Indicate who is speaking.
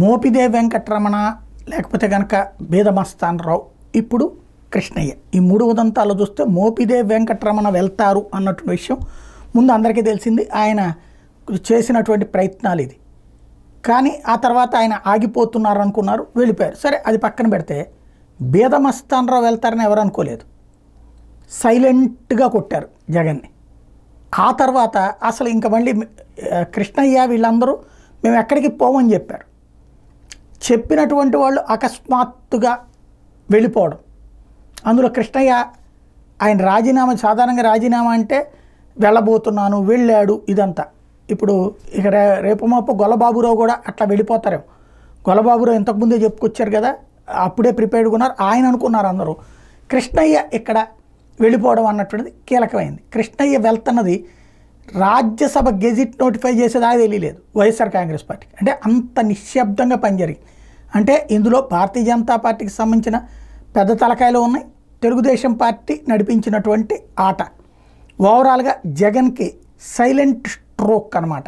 Speaker 1: మోపిదేవి వెంకటరమణ లేకపోతే కనుక బేదమస్తానరావు ఇప్పుడు కృష్ణయ్య ఈ మూడు ఉదంతాలు చూస్తే మోపిదేవి వెంకటరమణ వెళ్తారు అన్నట్టు విషయం ముందు అందరికీ తెలిసింది. ఆయన చేసినటువంటి ప్రయత్నాలు ఇది. కానీ ఆ తర్వాత ఆయన ఆగిపోతున్నారు అనుకున్నారు, వెళ్ళిపోయారు. సరే అది పక్కన పెడితే బేదమస్తానరావు వెళ్తారని ఎవరు అనుకోలేదు. సైలెంట్గా కొట్టారు జగన్ని. ఆ తర్వాత అసలు ఇంకా మళ్ళీ కృష్ణయ్య వీళ్ళందరూ మేము ఎక్కడికి పోమని చెప్పారు. చెప్పినటువంటి వాళ్ళు అకస్మాత్తుగా వెళ్ళిపోవడం. అందులో కృష్ణయ్య ఆయన రాజీనామా, సాధారణంగా రాజీనామా అంటే వెళ్ళబోతున్నాను, వెళ్ళాడు, ఇదంతా. ఇప్పుడు ఇక రేపు మాపు గొల్లబాబురావు కూడా అట్లా వెళ్ళిపోతారేమో. గొల్లబాబురావు ఇంతకుముందే చెప్పుకొచ్చారు కదా, అప్పుడే ప్రిపేర్డ్గా ఉన్నారు ఆయన అనుకున్నారు అందరూ. కృష్ణయ్య ఇక్కడ వెళ్ళిపోవడం అన్నటువంటిది కీలకమైంది. కృష్ణయ్య వెళ్తున్నది రాజ్యసభ గెజిట్ నోటిఫై చేసేదా తెలియలేదు వైఎస్ఆర్ కాంగ్రెస్ పార్టీకి. అంటే అంత నిశ్శబ్దంగా పనిజరిగింది. అంటే ఇందులో భారతీయ జనతా పార్టీకి సంబంధించిన పెద్ద తలకాయలు ఉన్నాయి, తెలుగుదేశం పార్టీ నడిపించినటువంటి ఆట. ఓవరాల్గా జగన్కి సైలెంట్ స్ట్రోక్ అన్నమాట.